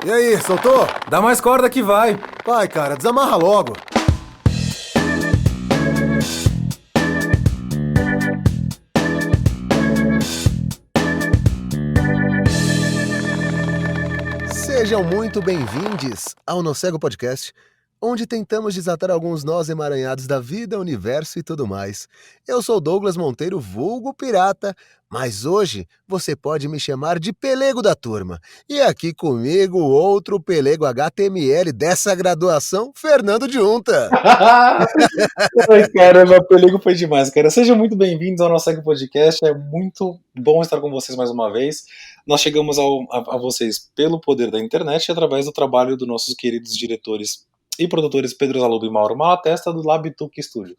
E aí, soltou? Dá mais corda que vai. Vai, cara, desamarra logo. Sejam muito bem-vindos ao No Cego Podcast, onde tentamos desatar alguns nós emaranhados da vida, universo e tudo mais. Eu sou Douglas Monteiro, vulgo pirata, mas hoje você pode me chamar de Pelego da turma. E aqui comigo o outro Pelego HTML dessa graduação, Fernando Junta. Ai, caramba, Pelego foi demais, cara. Sejam muito bem-vindos ao nosso Podcast. É muito bom estar com vocês mais uma vez. Nós chegamos a vocês pelo poder da internet e através do trabalho dos nossos queridos diretores e produtores Pedro Zalubo e Mauro Malatesta do Labituc Studios.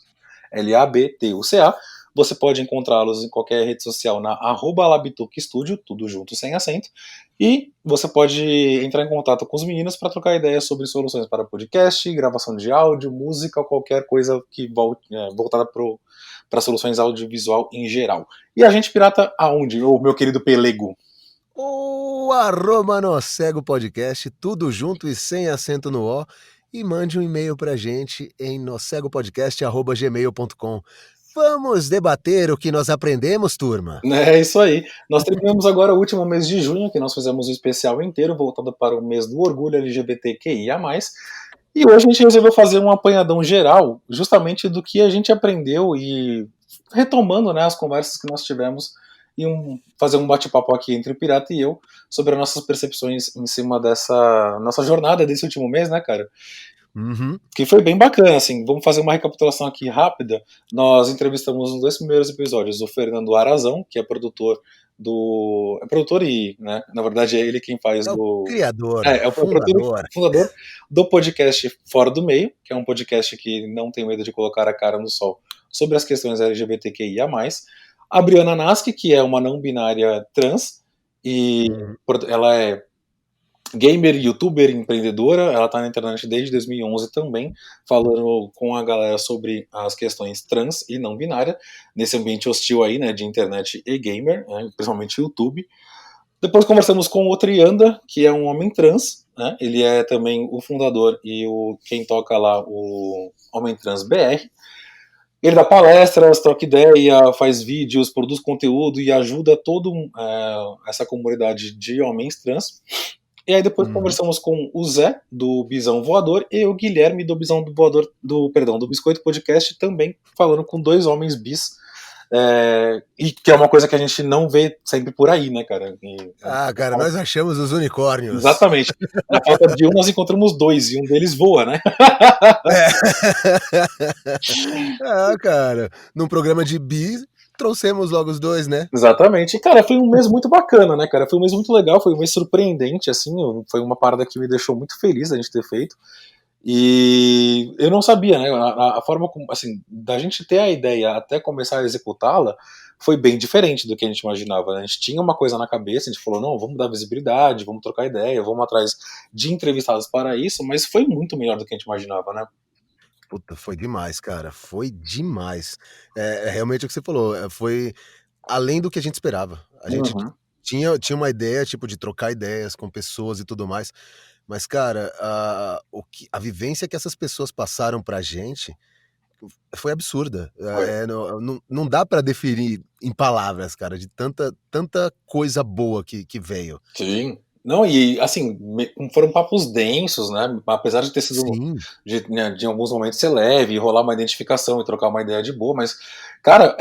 LABTUCA. Você pode encontrá-los em qualquer rede social na @Labituc Studio, tudo junto sem acento. E você pode entrar em contato com os meninos para trocar ideias sobre soluções para podcast, gravação de áudio, música, qualquer coisa que voltada para soluções audiovisual em geral. E a gente pirata aonde, ô meu querido Pelego? O No Cego Podcast, tudo junto e sem acento no O. E mande um e-mail pra gente em nocegopodcast@gmail.com. Vamos debater o que nós aprendemos, turma? É isso aí. Nós terminamos agora o último mês de junho, que nós fizemos um especial inteiro voltado para o mês do orgulho LGBTQIA+. E hoje a gente resolveu fazer um apanhadão geral, justamente do que a gente aprendeu e retomando, né, as conversas que nós tivemos e fazer um bate-papo aqui entre o Pirata e eu sobre as nossas percepções em cima dessa nossa jornada desse último mês, né, cara? Uhum. Que foi bem bacana, assim. Vamos fazer uma recapitulação aqui rápida. Nós entrevistamos nos 2 primeiros episódios o Fernando Arazão, que é produtor do... É produtor e, né, na verdade é ele quem faz É o do... criador, É o fundador. fundador do podcast Fora do Meio, que é um podcast que não tem medo de colocar a cara no sol sobre as questões LGBTQIA+. A Briana Nasky, que é uma não binária trans, e ela é gamer, youtuber, empreendedora. Ela tá na internet desde 2011 também, falando com a galera sobre as questões trans e não binária, nesse ambiente hostil aí, né, de internet e gamer, né, principalmente YouTube. Depois conversamos com o Trianda, que é um homem trans, né, ele é também o fundador e quem toca lá o Homem Trans BR. Ele dá palestras, troca ideia, faz vídeos, produz conteúdo e ajuda toda essa comunidade de homens trans. E aí depois conversamos com o Zé, do Bisão Voador, e o Guilherme, do Bisão do Voador, do Biscoito Podcast, também falando com 2 homens bis, e que é uma coisa que a gente não vê sempre por aí, né, cara? Cara, nós achamos os unicórnios. Exatamente. Na falta de um, nós encontramos 2, e um deles voa, né? Cara, num programa de bi, trouxemos logo os dois, né? Exatamente. E, cara, foi um mês muito bacana, né, cara? Foi um mês muito legal, foi um mês surpreendente, assim, foi uma parada que me deixou muito feliz da gente ter feito. E eu não sabia, né? A forma como, assim, da gente ter a ideia até começar a executá-la foi bem diferente do que a gente imaginava, né? A gente tinha uma coisa na cabeça, a gente falou, não, vamos dar visibilidade, vamos trocar ideia, vamos atrás de entrevistados para isso, mas foi muito melhor do que a gente imaginava, né? Puta, foi demais, cara. Foi demais. É realmente o que você falou. Foi além do que a gente esperava. A gente Uhum. tinha uma ideia, tipo, de trocar ideias com pessoas e tudo mais. Mas, cara, a vivência que essas pessoas passaram pra gente foi absurda. Foi. Não dá pra definir em palavras, cara, de tanta coisa boa que veio. Sim. Não, e assim, foram papos densos, né? Apesar de ter sido Sim. de alguns momentos ser leve, rolar uma identificação e trocar uma ideia de boa, mas, cara,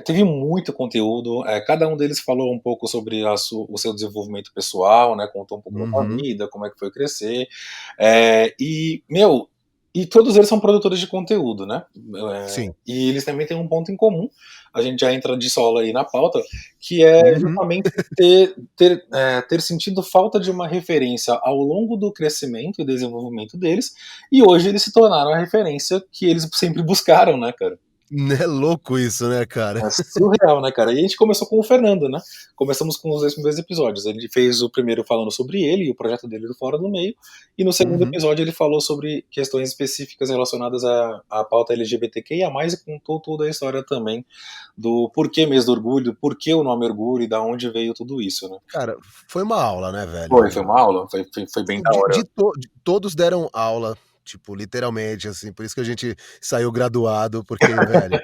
teve muito conteúdo. Cada um deles falou um pouco sobre o seu desenvolvimento pessoal, né? Contou um pouco da sua Uhum. vida, como é que foi crescer. E todos eles são produtores de conteúdo, né? Sim. E eles também têm um ponto em comum. A gente já entra de solo aí na pauta, que é Uhum. justamente ter sentido falta de uma referência ao longo do crescimento e desenvolvimento deles, e hoje eles se tornaram a referência que eles sempre buscaram, né, cara? É louco isso, né, cara? É surreal, né, cara? E a gente começou com o Fernando, né? Começamos com os 2 primeiros episódios. Ele fez o primeiro falando sobre ele e o projeto dele do Fora do Meio, e no segundo Uhum. episódio ele falou sobre questões específicas relacionadas à pauta LGBTQIA+, e contou toda a história também do porquê mês do orgulho, porquê o nome orgulho e da onde veio tudo isso, né? Cara, foi uma aula, né, Foi velho? uma aula, foi bem Sim, da hora. todos deram aula, tipo, literalmente, assim, por isso que a gente saiu graduado, porque, velho,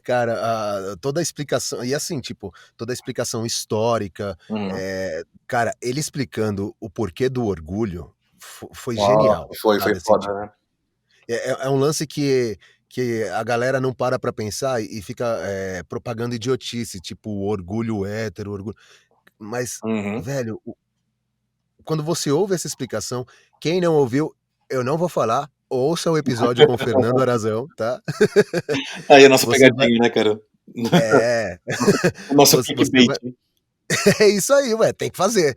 cara, toda a explicação e assim, tipo, toda a explicação histórica, Uhum. cara, ele explicando o porquê do orgulho foi Nossa, genial, foi sabe, assim, foda, tipo, né? é um lance que a galera não para pra pensar e fica, propagando idiotice, tipo, orgulho hétero, orgulho mas, Uhum. velho, quando você ouve essa explicação, quem não ouviu, eu não vou falar, ouça o episódio com o Fernando Arazão, tá. Aí a nossa Você vai pegadinha, né, cara? é, O nosso você clickbait. vai é isso aí, ué, tem que fazer.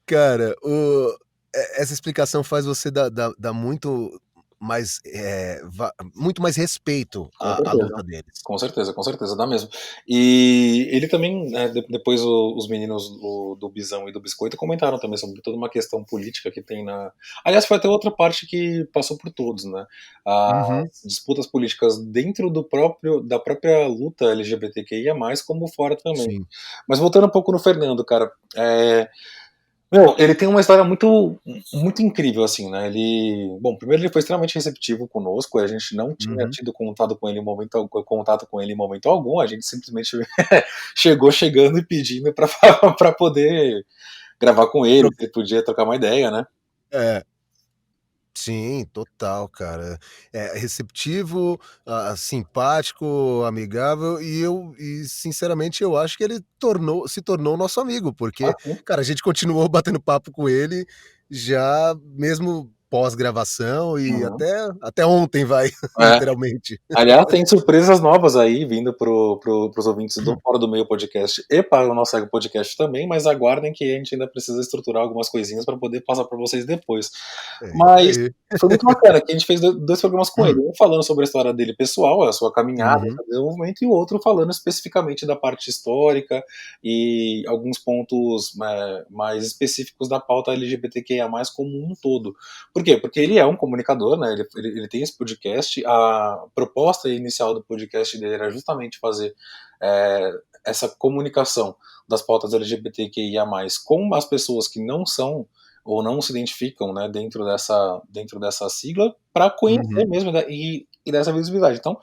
Cara, essa explicação faz você dar muito mais respeito Com à certeza. luta deles. Com certeza, dá mesmo. E ele também, depois os meninos do Bisão e do Biscoito comentaram também sobre toda uma questão política que tem na. Aliás, foi até outra parte que passou por todos, né? Uhum, As disputas políticas dentro da própria luta LGBTQIA+, como fora também. sim. Mas voltando um pouco no Fernando, cara, meu, ele tem uma história muito incrível, assim, né? Bom, primeiro ele foi extremamente receptivo conosco, a gente não tinha Uhum. tido contato com ele em momento algum, a gente simplesmente chegou chegando e pedindo pra, pra poder gravar com ele, Tro se ele podia trocar uma ideia, né? é. Sim, total, cara. É receptivo, simpático, amigável e sinceramente eu acho que ele se tornou nosso amigo, porque, Assim. cara, a gente continuou batendo papo com ele já mesmo pós-gravação e Uhum. até ontem vai, É. literalmente. Aliás, tem surpresas novas aí vindo pros ouvintes do Fora do Meio Podcast e para o nosso Ego Podcast também, mas aguardem que a gente ainda precisa estruturar algumas coisinhas para poder passar para vocês depois. É isso Mas aí. foi muito bacana que a gente fez dois programas com ele, um falando sobre a história dele pessoal, a sua caminhada, Uhum, seu desenvolvimento, e o outro falando especificamente da parte histórica e alguns pontos mais específicos da pauta LGBTQIA+, como um todo. Por quê? Porque ele é um comunicador, né? Ele tem esse podcast. A proposta inicial do podcast dele era justamente fazer é, essa comunicação das pautas LGBTQIA+, com as pessoas que não são ou não se identificam, né, dentro dessa sigla, para conhecer uhum, mesmo, né, e dessa visibilidade. Então,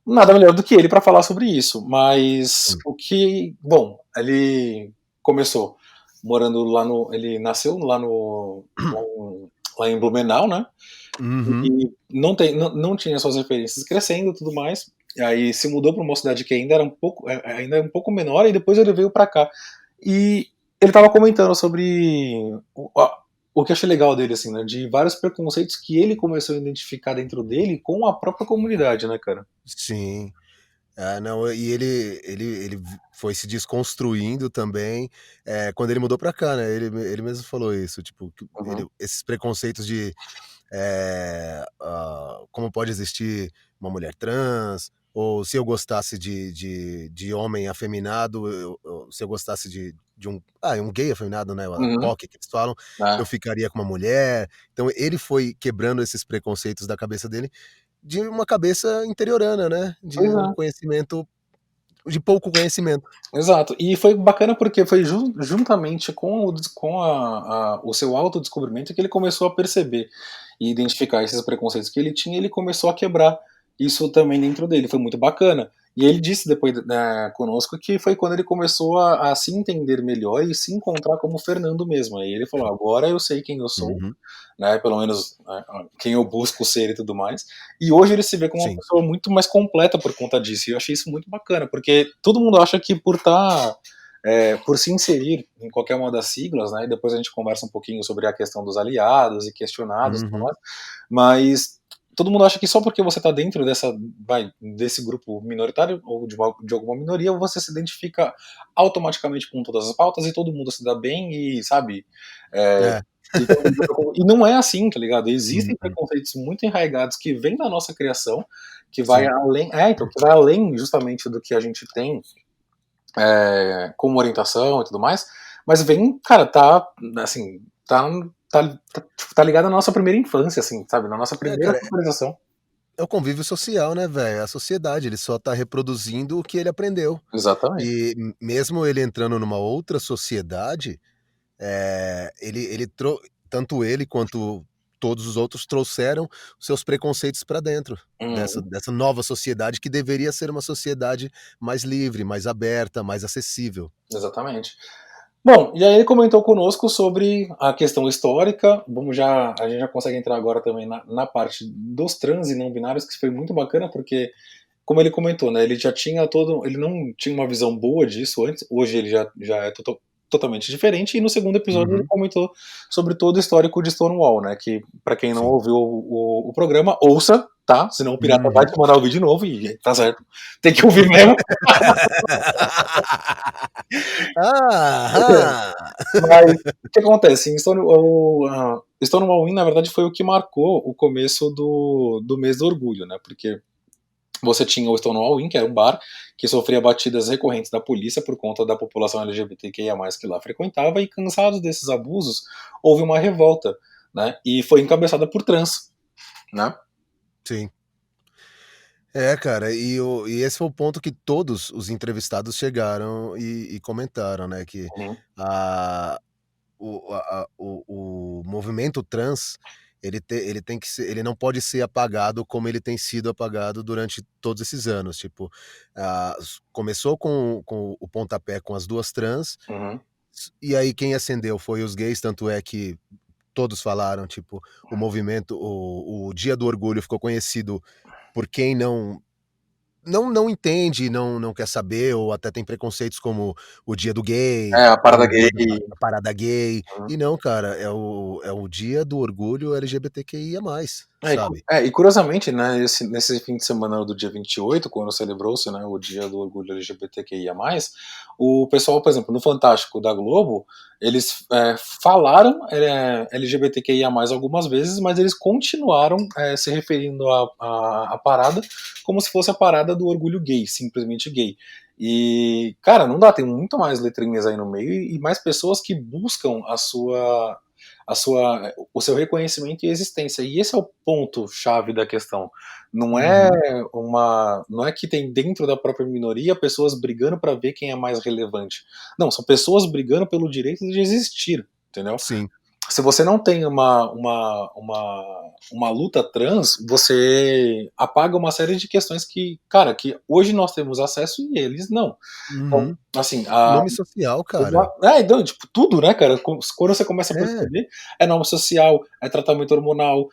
nada melhor do que ele para falar sobre isso. Mas sim. bom, ele começou morando lá no, ele nasceu lá em Blumenau, né? Uhum. E não tinha suas referências crescendo e tudo mais. E aí se mudou para uma cidade que ainda é um pouco menor, e depois ele veio para cá. E ele estava comentando sobre o que eu achei legal dele, assim, né? De vários preconceitos que ele começou a identificar dentro dele com a própria comunidade, né, cara? Sim. Ah, não, e ele foi se desconstruindo também, quando ele mudou pra cá, né, ele mesmo falou isso, tipo, que Uhum, esses preconceitos de, como pode existir uma mulher trans, ou se eu gostasse de homem afeminado, se eu gostasse de um gay afeminado, né, a uhum, POC que eles falam, é, eu ficaria com uma mulher. Então ele foi quebrando esses preconceitos da cabeça dele, de uma cabeça interiorana, né, pois de um é. conhecimento de pouco conhecimento. Exato. E foi bacana porque foi juntamente com o seu autodescobrimento que ele começou a perceber e identificar esses preconceitos que ele tinha, e ele começou a quebrar isso também dentro dele. Foi muito bacana. E ele disse depois, né, conosco, que foi quando ele começou a se entender melhor e se encontrar como Fernando mesmo. Aí ele falou: agora eu sei quem eu sou, Uhum, né, pelo menos, né, quem eu busco ser e tudo mais. E hoje ele se vê como uma sim. pessoa muito mais completa por conta disso. E eu achei isso muito bacana, porque todo mundo acha que por se inserir em qualquer uma das siglas, né, e depois a gente conversa um pouquinho sobre a questão dos aliados e questionados e tudo Uhum, mais, mas todo mundo acha que só porque você tá dentro desse grupo minoritário ou de alguma minoria, você se identifica automaticamente com todas as pautas e todo mundo se dá bem e, sabe, é, É. e não é assim, tá ligado? Existem Uhum. preconceitos muito enraigados que vêm da nossa criação, que vai Sim. além, então, que vai além justamente do que a gente tem como orientação e tudo mais, mas vem, cara, tá, assim, tipo, tá ligado à nossa primeira infância, assim, sabe? Na nossa É, primeira cara, socialização. é o convívio social, né, velho? A sociedade, ele só tá reproduzindo o que ele aprendeu. Exatamente. E mesmo ele entrando numa outra sociedade, ele tanto ele quanto todos os outros trouxeram seus preconceitos pra dentro Uhum, dessa nova sociedade que deveria ser uma sociedade mais livre, mais aberta, mais acessível. exatamente. Bom, e aí ele comentou conosco sobre a questão histórica. A gente já consegue entrar agora também na parte dos trans e não binários, que foi muito bacana, porque, como ele comentou, né, ele não tinha uma visão boa disso antes, hoje ele já é totalmente diferente, e no segundo episódio ele Uhum. comentou sobre todo o histórico de Stonewall, né, que pra quem não Sim. ouviu o programa, ouça, tá? Senão o pirata vai Uhum. te mandar ouvir de novo, e tá certo, tem que ouvir mesmo. Aham. Mas o que acontece? Stonewall Inn, na verdade, foi o que marcou o começo do mês do orgulho, né? Porque você tinha o Stonewall Inn, que era um bar que sofria batidas recorrentes da polícia por conta da população LGBTQIA+, que lá frequentava, e cansados desses abusos, houve uma revolta, né? E foi encabeçada por trans, né? Sim. É, cara, e esse foi o ponto que todos os entrevistados chegaram e comentaram, né, que Uhum, a o movimento trans, ele tem que ser ele não pode ser apagado como ele tem sido apagado durante todos esses anos, tipo, começou com o pontapé com as 2 trans, uhum. e aí quem acendeu foi os gays, tanto é que todos falaram, tipo, o Dia do Orgulho ficou conhecido por quem não entende, não quer saber ou até tem preconceitos como o dia do gay É, a parada ou o gay. dia da parada gay, Uhum. e não cara, é o dia do orgulho LGBTQIA+, sabe. E curiosamente, né, nesse fim de semana do dia 28, quando celebrou-se, né, o dia do orgulho LGBTQIA+, o pessoal, por exemplo, no Fantástico da Globo, eles falaram LGBTQIA+, algumas vezes, mas eles continuaram se referindo à parada como se fosse a parada do orgulho gay, simplesmente gay. E, cara, não dá, tem muito mais letrinhas aí no meio e mais pessoas que buscam o seu reconhecimento e existência. E esse é o ponto chave da questão. Não é Uhum. não é que tem dentro da própria minoria pessoas brigando para ver quem é mais relevante. Não, são pessoas brigando pelo direito de existir, entendeu? Sim. Se você não tem uma luta trans, você apaga uma série de questões que, cara, que hoje nós temos acesso e eles não. Então, Uhum. assim, Nome social, cara. então, tipo, tudo, né, cara? Quando você começa a É. perceber, é norma social, é tratamento hormonal,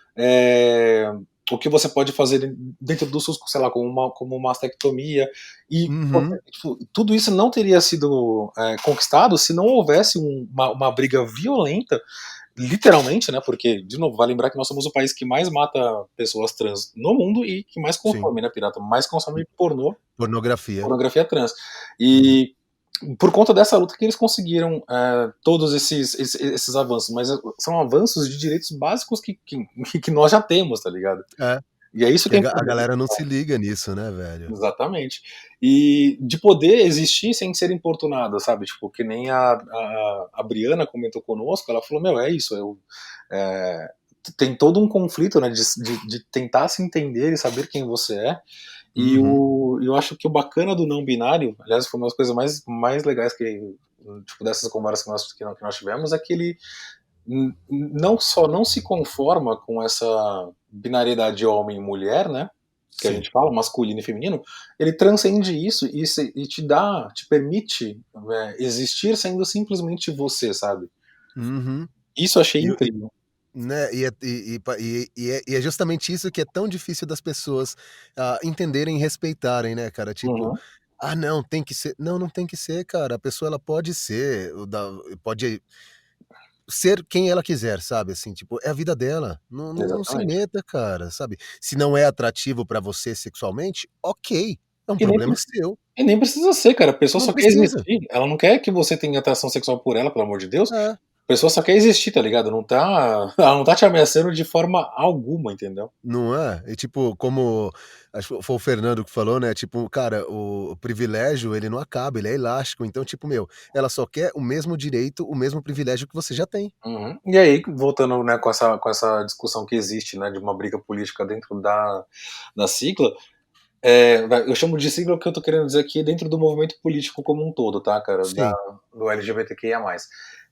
o que você pode fazer dentro do SUS, sei lá, como uma mastectomia, e Uhum. tipo, tudo isso não teria sido conquistado se não houvesse uma briga violenta, literalmente, né? Porque, de novo, vai lembrar que nós somos o país que mais mata pessoas trans no mundo e que mais Sim. consome, né, pirata? Mais consome pornô, Pornografia. pornografia trans. Uhum. E por conta dessa luta que eles conseguiram todos esses avanços, mas são avanços de direitos básicos que nós já temos, tá ligado? É, E é isso que que é a importante. galera não se liga nisso, né, velho. Exatamente. E de poder existir sem ser importunado, sabe? Tipo, que nem a Briana comentou conosco, ela falou, meu, é isso, é, tem todo um conflito, né, de tentar se entender e saber quem você é. E Uhum. eu acho que o bacana do não binário, aliás, foi uma das coisas mais legais que, tipo, dessas conversas que nós tivemos, é que ele não só não se conforma com essa binariedade homem e mulher, né? Que a Sim. gente fala, masculino e feminino, ele transcende isso e te permite existir sendo simplesmente você, sabe? Uhum. Isso eu achei E incrível. Né, e é justamente isso que é tão difícil das pessoas, entenderem e respeitarem, né, cara, tipo: Uhum, "Ah, não, tem que ser", não, não tem que ser, cara, a pessoa ela pode ser, o da pode ser quem ela quiser, sabe, assim, tipo, é a vida dela, não se Exatamente. meta, cara, sabe. Se não é atrativo pra você sexualmente, ok, é um E nem problema seu, e nem precisa ser, cara, a pessoa não só quer precisa. existir, ela não quer que você tenha atração sexual por ela, pelo amor de Deus, É. a pessoa só quer existir, tá ligado? Não tá ela não tá te ameaçando de forma alguma, entendeu? Não é? E tipo, como acho que foi o Fernando que falou, né, tipo, cara, o privilégio ele não acaba, ele é elástico, então tipo, meu, ela só quer o mesmo direito, o mesmo privilégio que você já tem. Uhum. E aí, voltando, né, com essa discussão que existe, né, de uma briga política dentro da sigla, eu chamo de sigla o que eu tô querendo dizer aqui dentro do movimento político como um todo, tá, cara, Sim. do LGBTQIA+.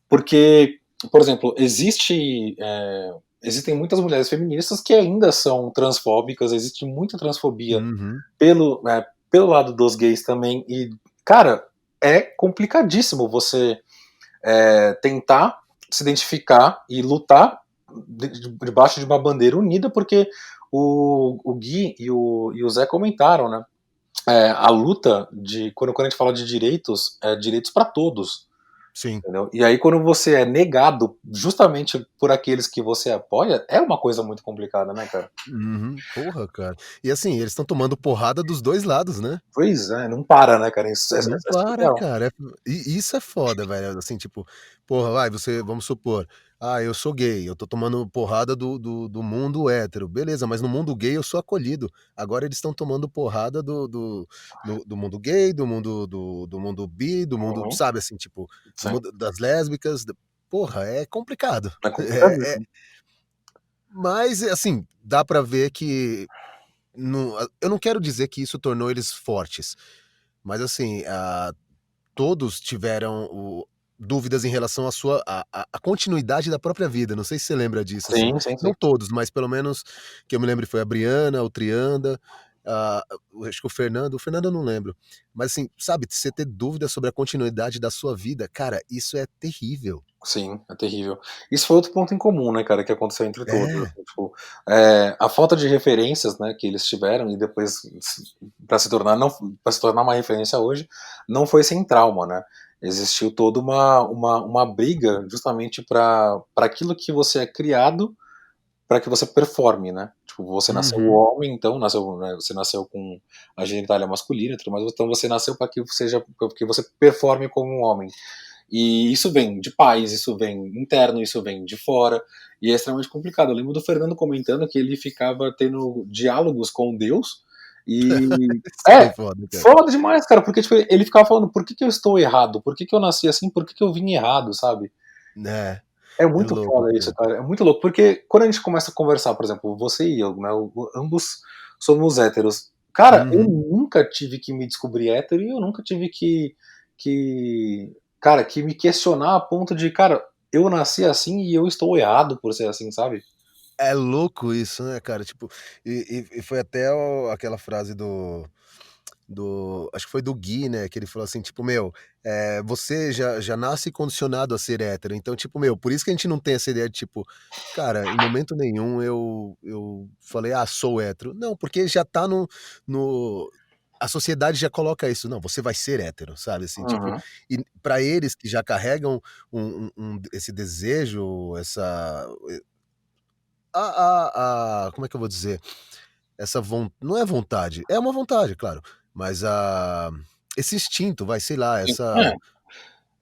Porque, por exemplo, existem muitas mulheres feministas que ainda são transfóbicas, existe muita transfobia Uhum. pelo lado dos gays também, e, cara, é complicadíssimo você tentar se identificar e lutar debaixo de uma bandeira unida, porque o Gui e o Zé comentaram, né? A luta quando a gente fala de direitos, é direitos para todos, Sim. entendeu? E aí quando você é negado justamente por aqueles que você apoia, é uma coisa muito complicada, né, cara? Uhum. Porra, cara. E assim, eles estão tomando porrada dos 2 lados, né. Pois é, não para, né, cara? Isso Não é para, surreal. cara. E isso é foda, velho, assim, tipo, porra, vai, você vamos supor, eu sou gay, eu tô tomando porrada do mundo hétero, beleza, mas no mundo gay eu sou acolhido. Agora eles estão tomando porrada do mundo gay, do mundo bi, do mundo Uhum, sabe, assim, tipo, do sim, mundo das lésbicas, porra, é complicado. é É complicadíssimo. mas, assim, dá pra ver que eu não quero dizer que isso tornou eles fortes, mas assim, todos tiveram dúvidas em relação à sua à continuidade da própria vida, não sei se você lembra disso, assim. Sim, sim, sim. Não todos, mas pelo menos que eu me lembro foi a Briana, o Trianda, ah, acho que o Fernando eu não lembro. Mas assim, sabe, você ter dúvida sobre a continuidade da sua vida, cara, isso é terrível. Sim, é terrível. Isso foi outro ponto em comum, né, cara, que aconteceu entre todos, É, assim, tipo, a falta de referências, né, que eles tiveram e depois para se tornar não para se tornar uma referência hoje, não foi sem trauma, né. Existiu toda uma briga justamente para aquilo que você é criado, para que você performe, né. Tipo, você nasceu uhum, homem, então nasceu, né, você nasceu com a genitália masculina e tudo mais, então você nasceu para que você performe como um homem. E isso vem de pais, isso vem interno, isso vem de fora, e é extremamente complicado. Eu lembro do Fernando comentando que ele ficava tendo diálogos com Deus, e isso é é, foda, cara. foda demais, cara, porque tipo, ele ficava falando: "Por que que eu estou errado? Por que que eu nasci assim? Por que que eu vim errado?", sabe. É, É é muito louco, foda isso, cara. cara, é muito louco, porque quando a gente começa a conversar, por exemplo, você e eu, né, ambos somos héteros. Cara, eu Uhum. nunca tive que me descobrir hétero e eu nunca tive que me questionar a ponto de: "Cara, eu nasci assim e eu estou errado por ser assim", sabe? É louco isso, né, cara, tipo, e foi até aquela frase do acho que foi do Gui, né, que ele falou assim, tipo: "Meu, você já nasce condicionado a ser hétero, então, tipo, meu, por isso que a gente não tem essa ideia de, tipo, cara, em momento nenhum eu falei: 'Ah, sou hétero'". Não, porque já tá no a sociedade já coloca isso: "Não, você vai ser hétero", sabe, assim, tipo, Uhum, e pra eles que já carregam esse desejo, essa como é que eu vou dizer? Essa não é vontade, é uma vontade, claro, mas esse instinto, vai, sei lá, sim. essa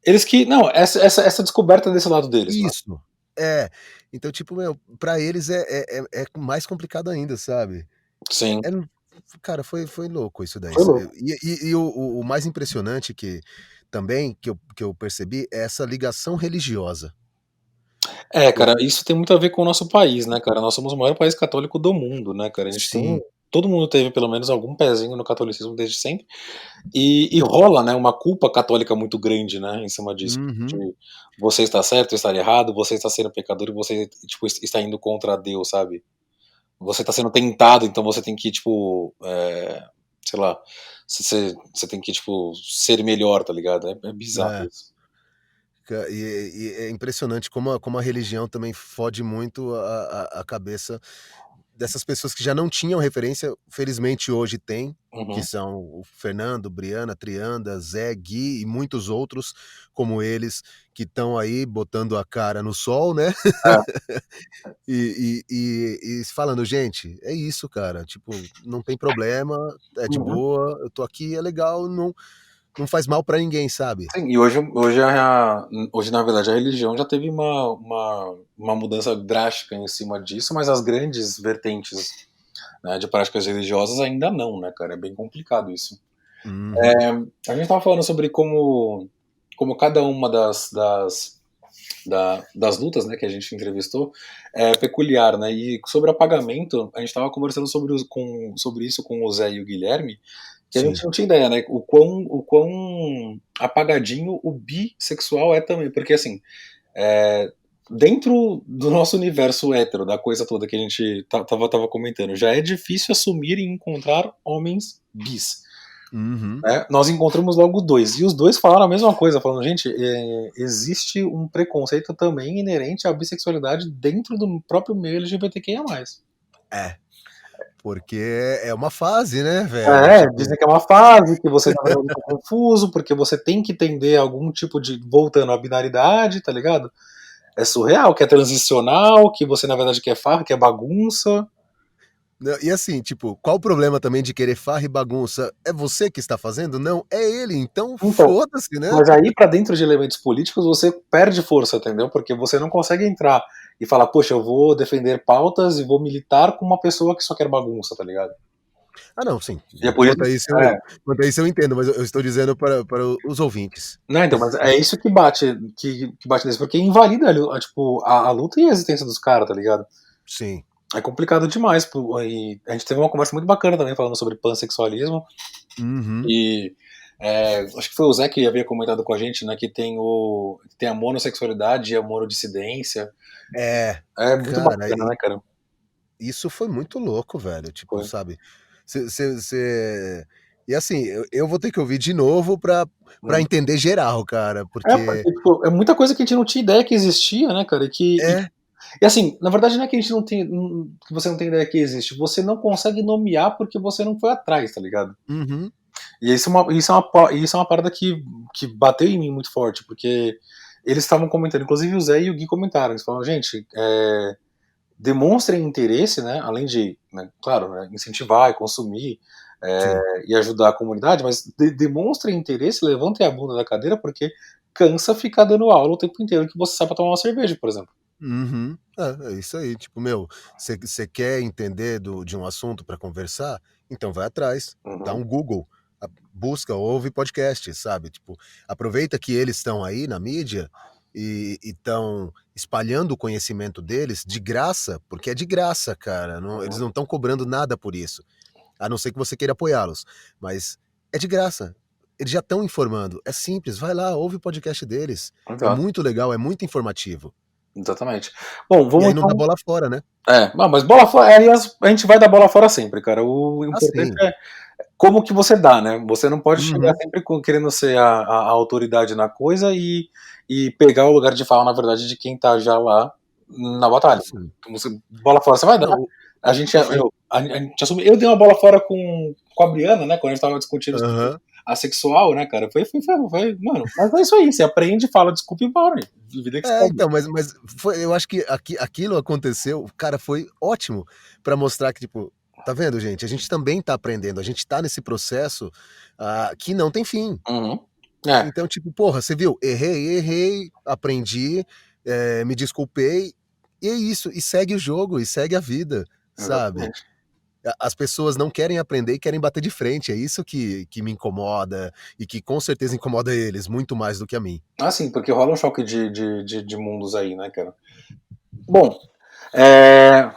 Eles que não, essa descoberta desse lado deles, né. isso, é. Então, tipo, meu, pra eles é mais complicado ainda, sabe. Sim, É cara, foi louco isso daí. foi louco. E o mais impressionante que também, que eu percebi, é essa ligação religiosa. É, Eu cara, isso tem muito a ver com o nosso país, né, cara. Nós somos o maior país católico do mundo, né, cara. A gente tem sim. todo mundo teve pelo menos algum pezinho no catolicismo desde sempre, e rola, né, uma culpa católica muito grande, né, em cima disso. Uhum. De você está certo, estar errado, você está sendo pecador e você, tipo, está indo contra Deus, sabe. Você está sendo tentado, então você tem que, tipo, sei lá, você tem que, tipo, ser melhor, tá ligado. É bizarro É. isso. E é impressionante como a religião também fode muito a cabeça dessas pessoas que já não tinham referência, felizmente hoje tem, que Uhum. são o Fernando, Briana, Trianda, Zé, Gui e muitos outros como eles, que estão aí botando a cara no sol, né? É. E falando, gente, é isso, cara. Tipo, não tem problema, é de Uhum. boa, eu tô aqui, é legal, não faz mal pra ninguém, sabe? Sim, e hoje, na verdade, a religião já teve uma mudança drástica em cima disso, mas as grandes vertentes, né, de práticas religiosas ainda não, né, cara? É bem complicado isso. Uhum, A gente tava falando sobre como cada uma das lutas, né, que a gente entrevistou é peculiar, né? E sobre apagamento, a gente estava conversando sobre isso com o Zé e o Guilherme, que a gente sim. não tinha ideia, né? O quão apagadinho o bissexual é também, porque assim, é, dentro do nosso universo hétero, da coisa toda que a gente tava comentando, já é difícil assumir e encontrar homens bis. Uhum. Né? Nós encontramos logo dois. E os dois falaram a mesma coisa, falando, gente, existe um preconceito também inerente à bissexualidade dentro do próprio meio LGBTQIA+. É, porque é uma fase, né, velho? É, Tipo, dizem que é uma fase, que você na verdade tá confuso, porque você tem que entender algum tipo de. Voltando à binaridade, tá ligado? É surreal, que é transicional, que você na verdade quer farra, que é bagunça. e assim, tipo, qual o problema também de querer farra e bagunça? É você que está fazendo? Não, é ele, então Então, foda-se, né? mas aí pra dentro de elementos políticos você perde força, entendeu? Porque você não consegue entrar e falar, poxa, eu vou defender pautas e vou militar com uma pessoa que só quer bagunça, tá ligado? Ah, não, sim. E é por isso. É, Quanto a isso eu entendo, mas eu estou dizendo para os ouvintes. não, então, mas é isso que bate, que bate nisso, porque invalida tipo, a luta e a existência dos caras, tá ligado? Sim. É complicado demais. E a gente teve uma conversa muito bacana também falando sobre pansexualismo. Uhum. E acho que foi o Zé que havia comentado com a gente, né, que tem a monossexualidade e a monodissidência. É, É muito cara, bacana, né, cara? isso foi muito louco, velho. Tipo, Foi. sabe? Você. E assim, eu vou ter que ouvir de novo pra Hum. entender geral, cara, porque Porque, tipo, é muita coisa que a gente não tinha ideia que existia, né, cara? é. E assim, na verdade não é que a gente não tem, que você não tem ideia que existe, você não consegue nomear porque você não foi atrás, tá ligado? Uhum. E isso é uma parada que bateu em mim muito forte, porque eles estavam comentando, inclusive o Zé e o Gui comentaram, eles falaram, gente, demonstrem interesse, né, além de, né, claro, né, incentivar e consumir Sim. e ajudar a comunidade, mas demonstrem interesse, levantem a bunda da cadeira, porque cansa ficar dando aula o tempo inteiro que você sai pra tomar uma cerveja, por exemplo. Uhum. É isso aí. Tipo, meu, você quer entender de um assunto pra conversar? Então vai atrás, dá Uhum. um Google, busca, ouve podcast, sabe? Tipo, aproveita que eles estão aí na mídia e estão espalhando o conhecimento deles de graça, porque é de graça, cara. Eles Uhum. não estão cobrando nada por isso, a não ser que você queira apoiá-los. Mas é de graça. Eles já estão informando. É simples, vai lá, ouve o podcast deles. É Exato. muito legal, é muito informativo. Exatamente. Bom, E vamos aí não dá então. bola fora, né? Não, mas bola fora, aliás, a gente vai dar bola fora sempre, cara. O importante Assim. é como que você dá, né? Você não pode chegar Uhum. sempre querendo ser a autoridade na coisa e pegar o lugar de fala, na verdade, de quem tá já lá na batalha. Assim. Então, bola fora você vai dar. Não, A gente, o a gente assume. Eu dei uma bola fora com a Briana, né? Quando a gente tava discutindo sobre aham. assexual, né, cara? Mano, mas é isso aí. Você aprende, fala desculpa e embora. Vida que É, segue. então, mas foi, eu acho que aquilo aconteceu, cara, foi ótimo pra mostrar que, tipo, tá vendo, gente? A gente também tá aprendendo, a gente tá nesse processo, que não tem fim. Uhum. É, Então, tipo, porra, você viu? Errei, aprendi, me desculpei, e é isso, e segue o jogo, e segue a vida, sabe? exatamente. As pessoas não querem aprender e querem bater de frente, é isso que me incomoda, e que com certeza incomoda eles, muito mais do que a mim. Ah, sim, porque rola um choque de mundos aí, né, cara? Bom,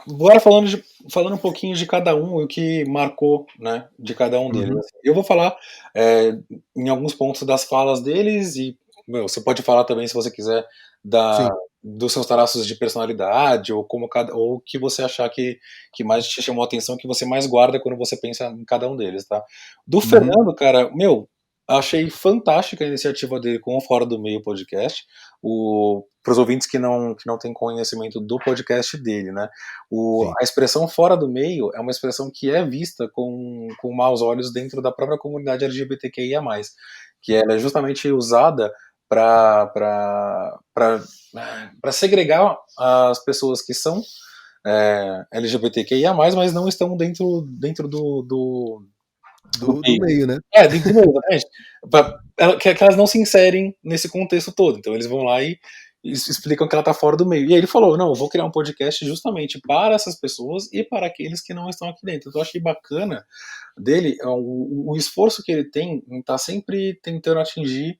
agora falando um pouquinho de cada um e o que marcou, né, de cada um deles. Uhum, Assim. Eu vou falar é, em alguns pontos das falas deles e meu, você pode falar também, se você quiser, da, sim. dos seus traços de personalidade ou ou o que você achar que mais te chamou a atenção, que você mais guarda quando você pensa em cada um deles, tá? Do Uhum, Fernando, cara, meu. Achei fantástica a iniciativa dele com o Fora do Meio podcast. Para os ouvintes que não têm conhecimento do podcast dele, né? Sim. A expressão fora do meio é uma expressão que é vista com maus olhos dentro da própria comunidade LGBTQIA+, que ela é justamente usada para segregar as pessoas que são LGBTQIA+, mas não estão dentro do Do meio. meio, né? Dentro do meio, exatamente. Que elas não se inserem nesse contexto todo. Então eles vão lá e explicam que ela tá fora do meio. E aí ele falou, não, eu vou criar um podcast justamente para essas pessoas e para aqueles que não estão aqui dentro. Então eu achei bacana dele o esforço que ele tem em estar sempre tentando atingir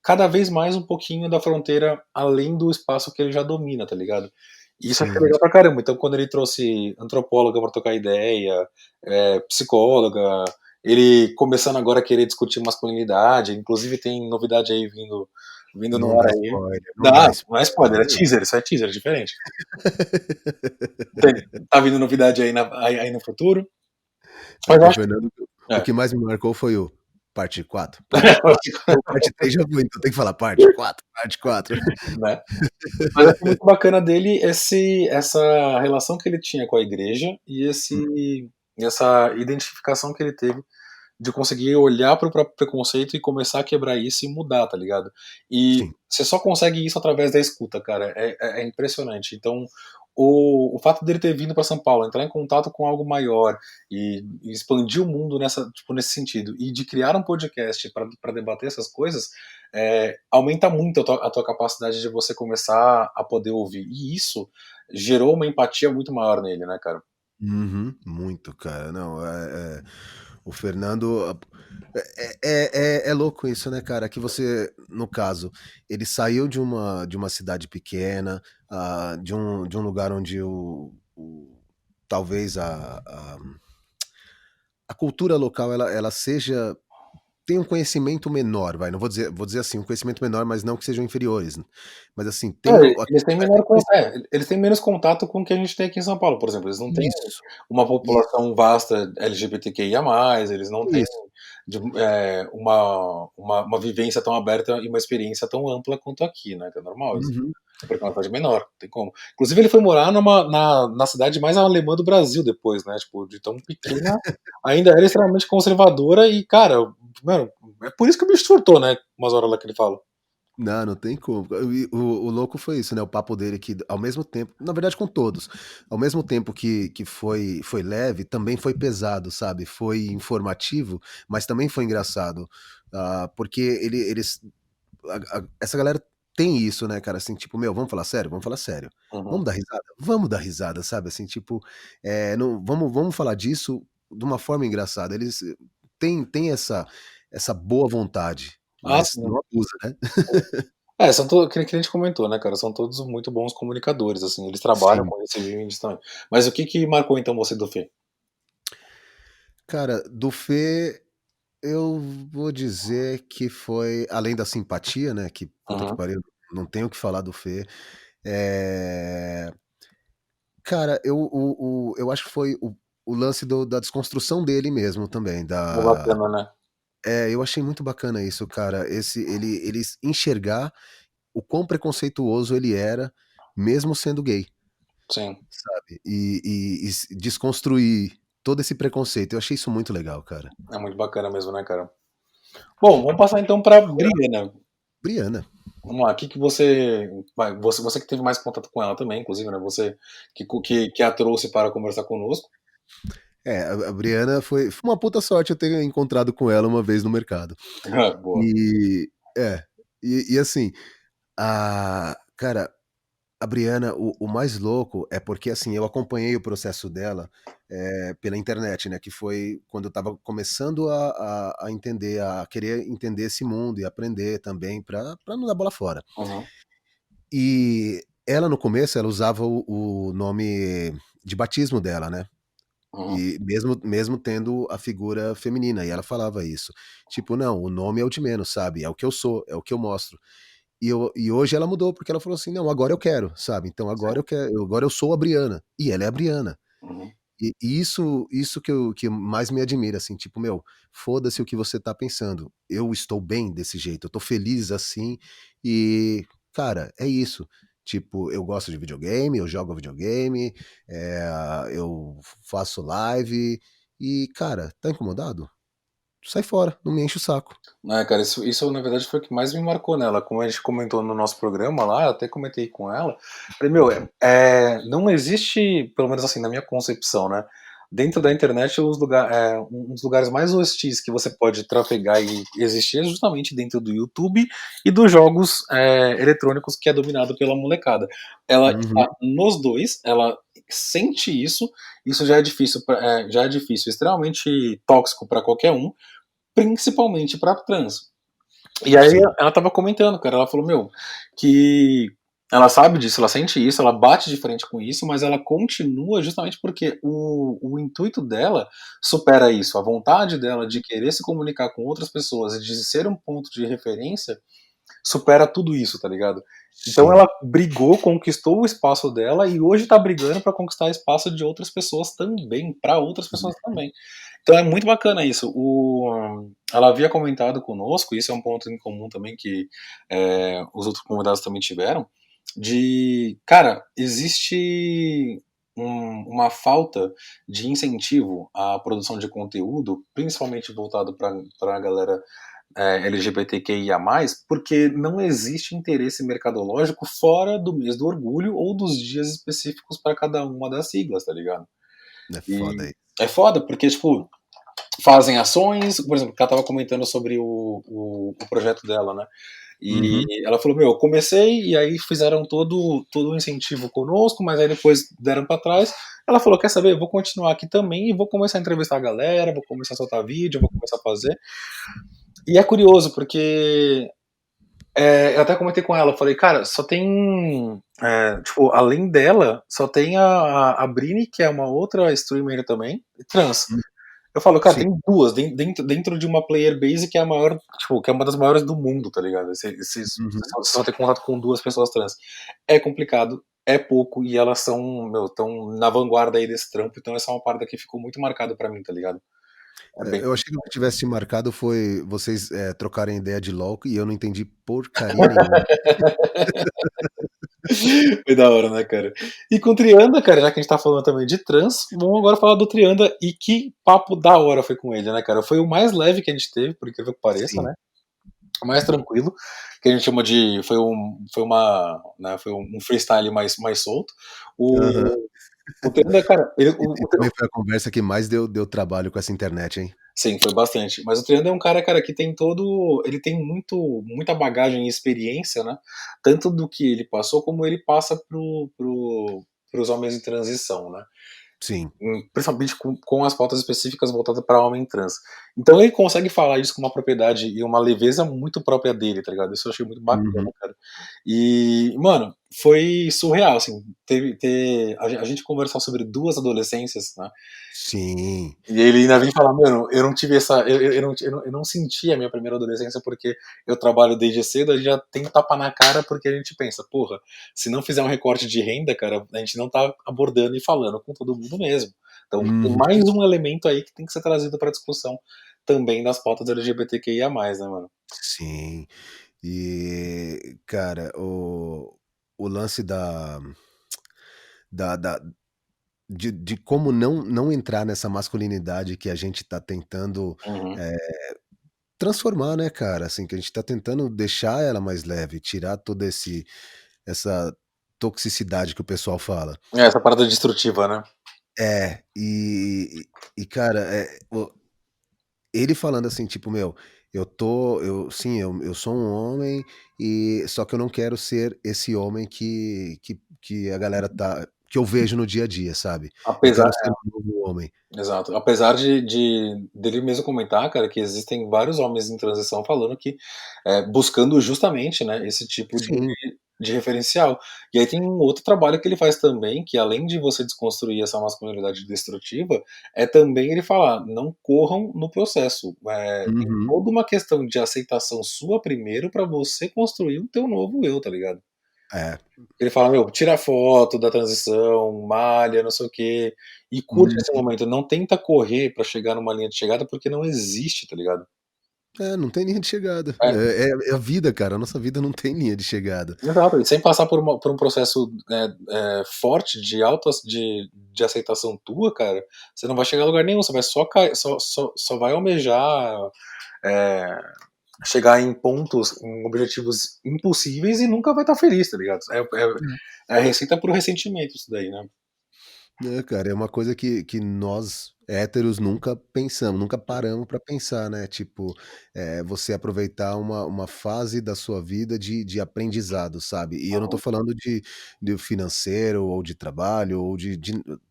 cada vez mais um pouquinho da fronteira além do espaço que ele já domina, tá ligado? E isso achei Sim. legal pra caramba. Então, quando ele trouxe antropóloga pra trocar ideia, psicóloga, ele começando agora a querer discutir masculinidade, inclusive tem novidade aí vindo no Não ar dá aí. spoiler, não dá Não é spoiler, é spoiler. teaser, isso é teaser, é diferente. Tá vindo novidade aí, aí no futuro. Mas eu O acho Fernando, que. o que mais me marcou foi o parte 4, parte 4. O parte 3 já foi, então tem que falar parte 4, parte 4. Né? Mas eu achei muito bacana dele essa relação que ele tinha com a igreja e essa identificação que ele teve de conseguir olhar para o próprio preconceito e começar a quebrar isso e mudar, tá ligado? E Sim. você só consegue isso através da escuta, cara. É impressionante. Então, o fato dele ter vindo para São Paulo, entrar em contato com algo maior e expandir o mundo nesse sentido, e de criar um podcast para debater essas coisas, aumenta muito a tua capacidade de você começar a poder ouvir. E isso gerou uma empatia muito maior nele, né, cara? Uhum. Muito, cara. Não, o Fernando. É louco isso, né, cara? Que você, no caso, ele saiu de uma cidade pequena, de um lugar onde talvez a cultura local ela seja. Tem um conhecimento menor, vai. Não vou dizer assim, um conhecimento menor, mas não que sejam inferiores. Mas assim, tem Eles têm menor eles têm menos contato com o que a gente tem aqui em São Paulo, por exemplo. Eles não têm isso, uma isso, população vasta LGBTQIA+, eles não têm isso. uma vivência tão aberta e uma experiência tão ampla quanto aqui, né? Que é normal isso. Uhum. Porque é uma cidade menor, não tem como. Inclusive, ele foi morar na cidade mais alemã do Brasil depois, né? Tipo, de tão pequena, ainda era extremamente conservadora e, cara, mano, é por isso que o bicho surtou, né? Umas horas lá que ele fala. Não, não tem como. O louco foi isso, né? O papo dele que, ao mesmo tempo, na verdade, com todos, ao mesmo tempo que foi leve, também foi pesado, sabe? Foi informativo, mas também foi engraçado. Porque essa galera tem isso, né, cara? Assim, tipo, meu, vamos falar sério? Vamos falar sério. Uhum. Vamos dar risada? Vamos dar risada, sabe? Assim, tipo, não, vamos falar disso de uma forma engraçada. Eles têm essa boa vontade, Ah, mas sim. não abusa, né? São todos, que a gente comentou, né, cara? São todos muito bons comunicadores, assim, eles trabalham Sim. com isso e vivem disso também. Mas o que marcou então você do Fê? Cara, do Fê, eu vou dizer que foi além da simpatia, né, que puta que Uhum. pariu, não tenho o que falar do Fê. Eh, cara, eu acho que foi o lance da desconstrução dele mesmo também, Muito bacana, né? eu achei muito bacana isso, cara, ele enxergar o quão preconceituoso ele era, mesmo sendo gay, Sim, sabe, e desconstruir todo esse preconceito, eu achei isso muito legal, cara. é muito bacana mesmo, né, cara? Bom, vamos passar então pra Briana. Briana. Vamos lá, o que você que teve mais contato com ela também, inclusive, né? Você que a trouxe para conversar conosco. A Briana foi uma puta sorte eu ter encontrado com ela uma vez no mercado. Boa. E é, e assim, cara, a Briana, o mais louco é porque, assim, eu acompanhei o processo dela, pela internet, né, que foi quando eu estava começando a entender, a querer entender esse mundo e aprender também pra não dar bola fora. Uhum, E ela no começo, ela usava o nome de batismo dela, né. uhum. E mesmo tendo a figura feminina, e ela falava isso. Tipo: "Não, o nome é o de menos, sabe, é o que eu sou, é o que eu mostro". E hoje ela mudou, porque ela falou assim: "Não, agora eu quero", sabe, então Sim. agora eu sou a Briana, e ela é a Briana. Uhum. E isso que mais me admira, assim, tipo, meu, foda-se o que você tá pensando, eu estou bem desse jeito, eu tô feliz assim, e, cara, é isso. Tipo, eu gosto de videogame, eu jogo videogame, eu faço live e, cara, tá incomodado? Sai fora, não me enche o saco. Né, cara, isso na verdade foi o que mais me marcou nela. Como a gente comentou no nosso programa lá, eu até comentei com ela. Falei, meu, não existe, pelo menos assim, na minha concepção, né? Dentro da internet, um dos lugares mais hostis que você pode trafegar e existir é justamente dentro do YouTube e dos jogos eletrônicos que é dominado pela molecada. Ela Uhum. está nos dois, ela sente isso já é difícil, já é difícil, extremamente tóxico para qualquer um, principalmente para trans. E aí Sim. ela tava comentando, cara, ela falou, meu, que ela sabe disso, ela sente isso, ela bate de frente com isso, mas ela continua justamente porque o intuito dela supera isso, a vontade dela de querer se comunicar com outras pessoas e de ser um ponto de referência supera tudo isso, tá ligado? Então Sim. ela brigou, conquistou o espaço dela e hoje tá brigando pra conquistar espaço de outras pessoas também, pra outras pessoas também. Então é muito bacana isso. Ela havia comentado conosco, e isso é um ponto em comum também que os outros convidados também tiveram, de, cara, existe uma falta de incentivo à produção de conteúdo, principalmente voltado para a galera LGBTQIA+, porque não existe interesse mercadológico fora do mês do orgulho ou dos dias específicos para cada uma das siglas, tá ligado? É foda E aí. é foda, porque, tipo, fazem ações, por exemplo, que ela tava comentando sobre o projeto dela, né? Uhum. E ela falou, meu, eu comecei e aí fizeram todo o incentivo conosco, mas aí depois deram pra trás. Ela falou, quer saber, eu vou continuar aqui também e vou começar a entrevistar a galera, vou começar a soltar vídeo, vou começar a fazer. E é curioso, porque eu até comentei com ela, eu falei, cara, só tem, tipo, além dela, só tem a Brini, que é uma outra streamer também, trans. Hum. Eu falo, cara, Sim. tem duas dentro de uma player base que é a maior, tipo, que é uma das maiores do mundo, tá ligado? Você Uhum. só tem contato com duas pessoas trans. É complicado, é pouco, e elas são, meu, estão na vanguarda aí desse trampo, então essa é uma parada que ficou muito marcada pra mim, tá ligado? É bem. Eu achei que o que tivesse te marcado foi vocês, trocarem ideia de LOL e eu não entendi porcaria nenhuma. Foi da hora, né, cara? E com o Trianda, cara, já que a gente tá falando também de trans, vamos agora falar do Trianda e que papo da hora foi com ele, né, cara? Foi o mais leve que a gente teve, por incrível que pareça, Sim. né? Mais tranquilo, que a gente chama de. Foi um freestyle mais solto. Aham. O Trianda, cara, E também foi a conversa que mais deu trabalho com essa internet, hein. sim, foi bastante. Mas o Trianda é um cara, que tem todo. Ele tem muita bagagem e experiência, né? Tanto do que ele passou, como ele passa pros homens em transição, né? Sim. Principalmente com as pautas específicas voltadas para homem trans. Então ele consegue falar isso com uma propriedade e uma leveza muito própria dele, tá ligado? Isso eu achei muito bacana, Uhum. cara. E, mano, foi surreal, assim, a gente conversar sobre duas adolescências, né? Sim. E ele ainda vem falar, mano, eu não tive essa. Eu não senti a minha primeira adolescência porque eu trabalho desde cedo, a gente já tem tapa na cara porque a gente pensa, porra, se não fizer um recorte de renda, cara, a gente não tá abordando e falando com todo mundo mesmo. Então tem Uhum. mais um elemento aí que tem que ser trazido pra discussão também das pautas LGBTQIA+, né, mano? Sim. E, cara, o lance da de como não entrar nessa masculinidade que a gente tá tentando, Uhum. eh, transformar, né, cara, assim, que a gente tá tentando deixar ela mais leve, tirar toda essa toxicidade que o pessoal fala. Essa parada destrutiva, né? É, cara, ele falando assim, tipo: "Meu, eu sou um homem e só que eu não quero ser esse homem que a galera tá que eu vejo no dia a dia, sabe. Eu Apesar quero ser um novo homem". Exato. Apesar de dele mesmo comentar, cara, que existem vários homens em transição falando que buscando justamente, né, esse tipo Sim. de referencial. E aí tem um outro trabalho que ele faz também, que além de você desconstruir essa masculinidade destrutiva, é também ele falar: "Não corram no processo". Tem Uhum. toda uma questão de aceitação sua primeiro pra você construir o teu novo eu, tá ligado? É. Ele fala, meu, tira foto da transição, malha, não sei o quê, e curte esse Uhum. momento. Não tenta correr pra chegar numa linha de chegada, porque não existe, tá ligado? É, não tem linha de chegada. É, É a vida, cara, a nossa vida não tem linha de chegada. exato. E sem passar por um processo, forte de de aceitação tua, cara, você não vai chegar a lugar nenhum, você vai só cair, só vai almejar, eh, chegar em pontos, em objetivos impossíveis e nunca vai estar feliz, tá ligado? É a receita pro ressentimento isso daí, né? É, cara, é uma coisa que nós héteros nunca pensamos, nunca paramos pra pensar, né, tipo, você aproveitar uma fase da sua vida de aprendizado, sabe. E eu não tô Uhum, falando de financeiro ou de trabalho ou de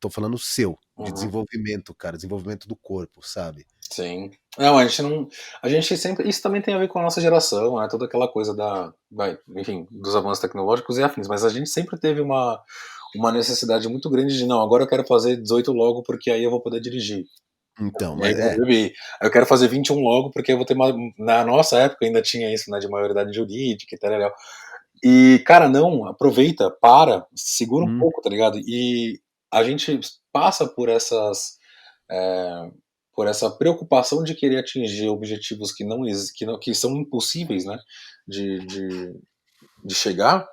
tô falando seu, de uhum. desenvolvimento, cara, desenvolvimento do corpo, sabe. Sim. Não, a gente não. A gente sempre. Isso também tem a ver com a nossa geração, né? Toda aquela coisa enfim, dos avanços tecnológicos e afins. Mas a gente sempre teve uma necessidade muito grande de, não, agora eu quero fazer 18 logo porque aí eu vou poder dirigir. Então, E aí mas eu vou beber. Aí eu quero fazer 21 logo porque eu vou ter uma. Na nossa época ainda tinha isso, né? De maioridade jurídica e tal. E, cara, não, aproveita, para, segura um hum, pouco, tá ligado? E a gente passa eh, por essa preocupação de querer atingir objetivos que que são impossíveis, né, de, de, de chegar,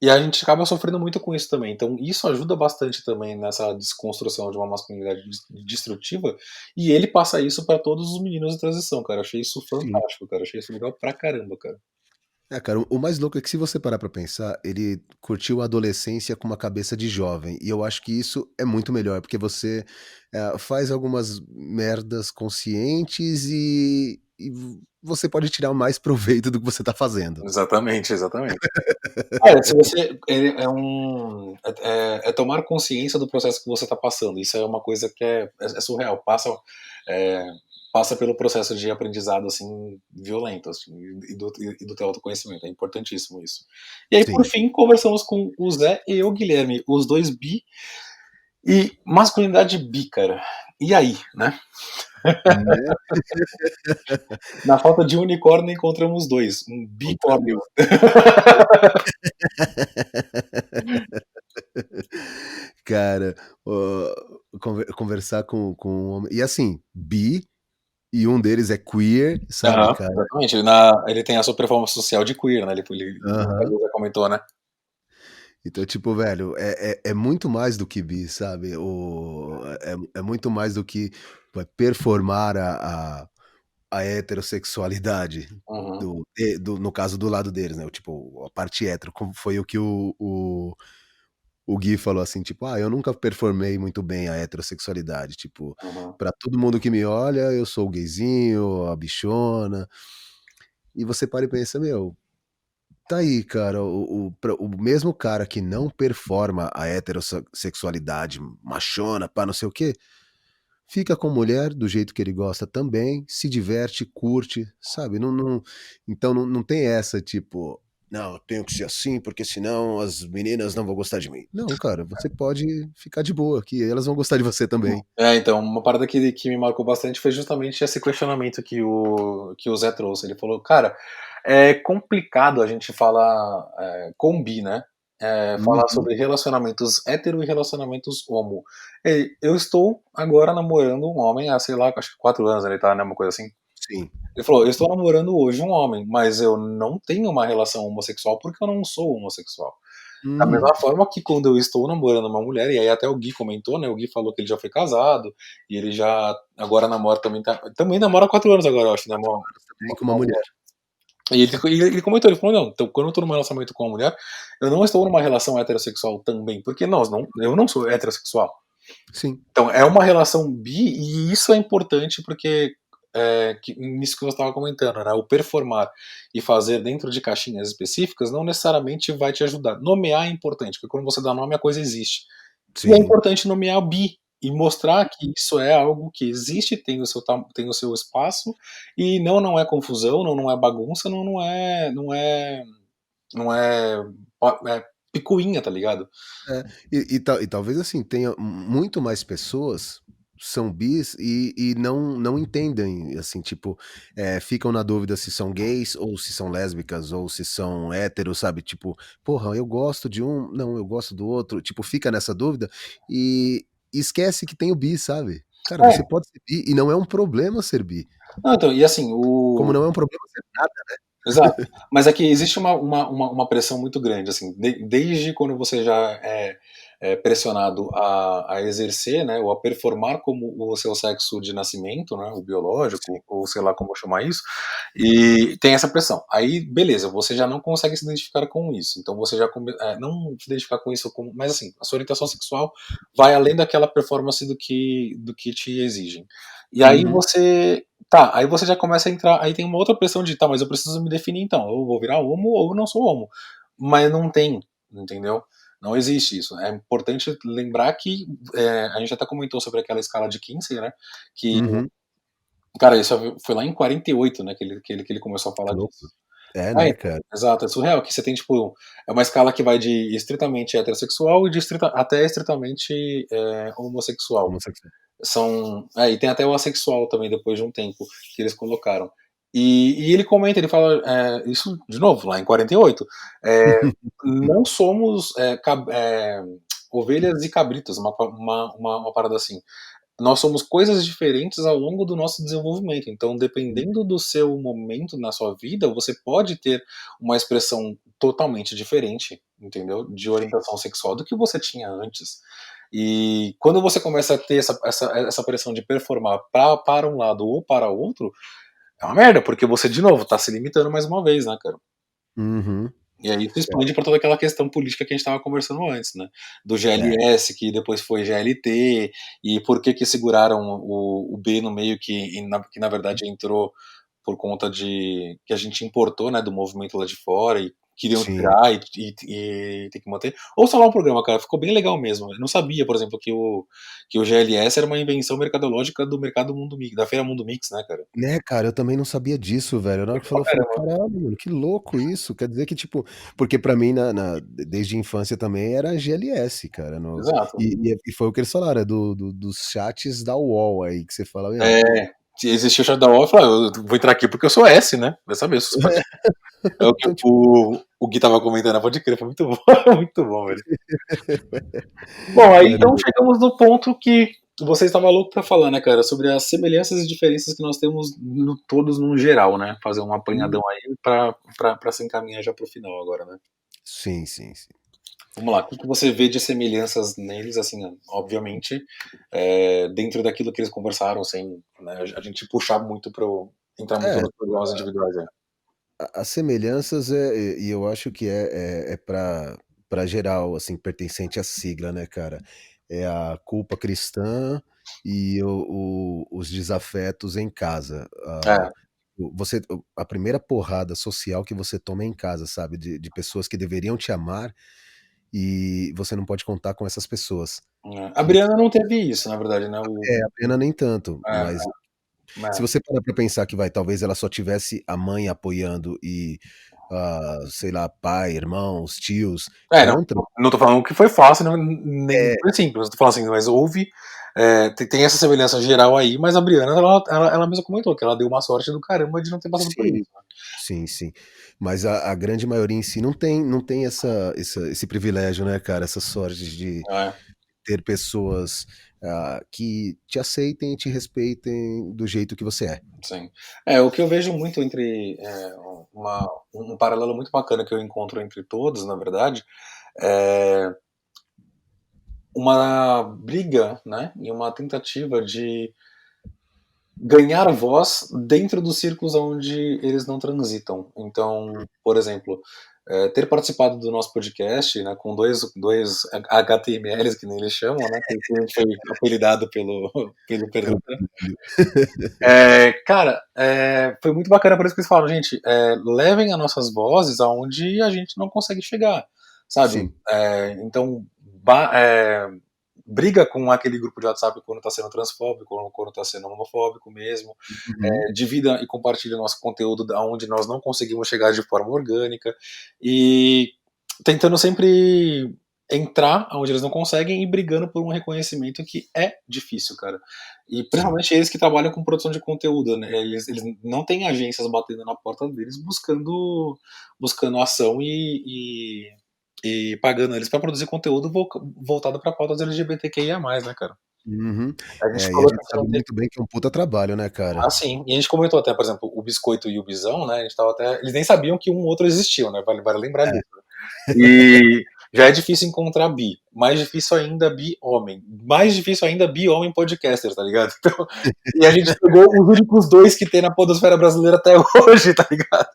e a gente acaba sofrendo muito com isso também. Então, isso ajuda bastante também nessa desconstrução de uma masculinidade destrutiva, e ele passa isso pra todos os meninos de transição, cara. Eu achei isso sim. fantástico, cara. Eu achei isso legal pra caramba, cara. É, cara, o mais louco é que se você parar pra pensar, ele curtiu a adolescência com uma cabeça de jovem, e eu acho que isso é muito melhor, porque você, faz algumas merdas conscientes e você pode tirar mais proveito do que você tá fazendo. Exatamente, exatamente. É, se você é um tomar consciência do processo que você está passando. Isso é uma coisa que é surreal. É, passa pelo processo de aprendizado assim violento, assim, e do teu autoconhecimento. É importantíssimo isso. E aí, por Sim. fim, conversamos com o Zé e o Guilherme, os dois bi e masculinidade bi, cara. E aí, né? Né. Na falta de unicórnio encontramos dois, um bicórnio. Encontramos. Cara, conversar com um homem e assim, bi, e um deles é queer, sabe, Aham, cara. exatamente. Ele tem a sua performance social de queer, né? Aham. O Zé comentou, né? Então, tipo, velho, é muito mais do que bi, sabe, é muito mais do que performar a heterossexualidade Uhum, no caso do lado deles, né, o tipo, a parte hétero, como foi o que o Gui falou, assim, tipo: "Ah, eu nunca performei muito bem a heterossexualidade, tipo, uhum, pra todo mundo que me olha, eu sou o gayzinho, a bichona", e você para e pensa: "Meu, tá aí, cara, o mesmo cara que não performa a heterossexualidade machona, pá, não sei o quê, fica com mulher do jeito que ele gosta também, se diverte, curte, sabe, então não tem essa, tipo: "Não, eu tenho que ser assim, porque senão as meninas não vão gostar de mim". Não, cara, você pode ficar de boa, que elas vão gostar de você uhum. também. Então, uma parada que me marcou bastante foi justamente esse questionamento que o Zé trouxe. Ele falou: "Cara, é complicado a gente falar, com bi, né, falar Uhum, sobre relacionamentos hétero e relacionamentos homo". Eu estou agora namorando um homem há, sei lá, acho que 4 anos ele tá, né, uma coisa assim. sim. Ele falou: "Eu estou namorando hoje um homem, mas eu não tenho uma relação homossexual, porque eu não sou homossexual". Da Uhum. mesma forma que quando eu estou namorando uma mulher, e aí até o Gui comentou, né, o Gui falou que ele já foi casado, e ele já agora namora também namora há 4 anos agora, eu acho, né, Também com uma mulher. e ele comentou, ele falou: "Não, então quando eu tô num relacionamento com uma mulher, eu não estou numa relação heterossexual também, porque eu não sou heterossexual". Sim, Então é uma relação bi, e isso é importante porque, nisso que você estava comentando, né, o performar e fazer dentro de caixinhas específicas não necessariamente vai te ajudar. Nomear é importante, porque quando você dá nome a coisa existe. E é sim. importante nomear bi e mostrar que isso é algo que existe, tem o seu espaço, e não é confusão, não é bagunça, não é picuinha, tá ligado? É, e talvez, assim, tenha muito mais pessoas são bis e não entendem, assim, tipo, ficam na dúvida se são gays ou se são lésbicas ou se são héteros, sabe, tipo: "Porra, eu gosto de um, não, eu gosto do outro", tipo, fica nessa dúvida e esquece que tem o bi, sabe. Cara, você É, pode ser bi e não é um problema ser bi, não, então, e assim, como não é um problema ser nada. exato. Mas é que existe uma pressão muito grande, assim, desde quando você já é pressionado a exercer, né, ou a performar como o seu sexo de nascimento, né, o Sim. biológico, ou sei lá como chamar isso, e tem essa pressão. Aí, beleza, você já não consegue se identificar com isso. Então você já não se identificar com isso, mas assim, a sua orientação sexual vai além daquela performance do que te exigem. E aí Uhum. você Tá, aí você já começa a entrar, aí tem uma outra pressão de, tá, mas eu preciso me definir então, eu vou virar homo ou eu não sou homo. Mas não tem, entendeu? Não existe isso. É importante lembrar que a gente até comentou sobre aquela escala de Kinsey, né? Que, Uhum. cara, isso foi lá em 48, né, que ele começou a falar Que louco. disso. É, Ah, né, então, cara. exato, é surreal, que você tem, tipo, é uma escala que vai de estritamente heterossexual e até estritamente homossexual. Homossexual. E tem até o assexual também, depois de um tempo, que eles colocaram. E ele comenta, ele fala, isso de novo, lá em 48, não somos ovelhas e cabritas, uma parada assim. Nós somos coisas diferentes ao longo do nosso desenvolvimento. Então, dependendo do seu momento na sua vida, você pode ter uma expressão totalmente diferente, entendeu? De orientação sexual do que você tinha antes. E quando você começa a ter essa pressão de performar para um lado ou para outro, é uma merda, porque você, de novo, tá se limitando mais uma vez, né, cara? Uhum. E aí isso expande para toda aquela questão política que a gente estava conversando antes, né? Do É. GLS, que depois foi GLT, e por que que seguraram o B no meio, que na verdade entrou por conta de que a gente importou, né, do movimento lá de fora e queriam Sim. tirar e ter que manter. Ouça lá um programa, cara, ficou bem legal mesmo. Eu não sabia, por exemplo, que o GLS era uma invenção mercadológica do mercado Mundo Mix, da Feira Mundo Mix, né, cara? Né, cara, eu também não sabia disso, velho. Na hora que Pra falou, eu falei: caramba. "Caralho, mano, que louco isso". Quer dizer que, tipo, porque pra mim desde a infância também era GLS, cara, no Exato. e foi o que eles falaram, é dos chats da UOL aí que você fala: "Meu". Se existir o chat da UOL, eu falo, eu vou entrar aqui porque eu sou S, né? Vai saber, se pode. É o que Então, tipo o Gui tava comentando, pode crer, foi muito bom, muito bom, velho. Bom, aí cara, então chegamos no ponto que você estava louco pra falar, né, cara, sobre as semelhanças e diferenças que nós temos todos no geral, né? Fazer um apanhadão aí pra se encaminhar já pro final agora, né? sim, sim, sim. Vamos lá, o que você vê de semelhanças neles, assim, obviamente, dentro daquilo que eles conversaram, sem, né, a gente puxar muito entrar muito É, nos programas individuais aí. as semelhanças, e eu acho que é pra geral, assim, pertencente à sigla, né, cara. É a culpa cristã e os desafetos em casa. É, A primeira porrada social que você toma é em casa, sabe, de pessoas que deveriam te amar e você não pode contar com essas pessoas. a Então Briana não teve isso, na verdade, né? a pena nem tanto, É, mas se é. você parar pra pensar que talvez ela só tivesse a mãe apoiando e, sei lá, pai, irmãos, tios Não, contra, não tô falando que foi fácil, nem é, foi simples. Eu tô falando assim, mas houve. Tem essa semelhança geral aí, mas a Briana, ela mesma comentou que ela deu uma sorte do caramba de não ter passado por sim, isso. sim, sim. Mas a grande maioria em si não tem esse privilégio, né, cara, essa sorte de Né? ter pessoas, que te aceitem e te respeitem do jeito que você é. Sim. O que eu vejo muito entre um paralelo muito bacana que eu encontro entre todos, na verdade, é uma briga, né, e uma tentativa de ganhar voz dentro dos círculos onde eles não transitam. Então, por exemplo, ter participado do nosso podcast, né, com dois HTMLs, que nem eles chamam, né, que a gente foi apelidado pelo Pelo Pergunta. contrário. Cara, foi muito bacana por isso que eles falaram, gente, levem as nossas vozes aonde a gente não consegue chegar, sabe? Sim. Então, briga com aquele grupo de WhatsApp quando tá sendo transfóbico, quando tá sendo homofóbico mesmo, Uhum. divida e compartilha nosso conteúdo aonde nós não conseguimos chegar de forma orgânica, e tentando sempre. entrar onde eles não conseguem e brigando por um reconhecimento que é difícil, cara. E Sim. principalmente eles que trabalham com produção de conteúdo, né? Eles não têm agências batendo na porta deles buscando ação e pagando eles para produzir conteúdo voltado para pautas LGBTQIA+, né, cara? Uhum. A gente É, e a falou gente aqui que sabe não tem. muito bem que é um puta trabalho, né, Ah, cara? sim. E a gente comentou até, por exemplo, o Biscoito e o Bisão, né? A gente tava até. Eles nem sabiam que um outro existiam, né? Vale lembrar É. disso. E já é difícil encontrar bi. Mais difícil ainda bi homem. Mais difícil ainda bi homem podcaster, tá ligado? Então, e a gente pegou os únicos dois que tem na podosfera brasileira até hoje, tá ligado?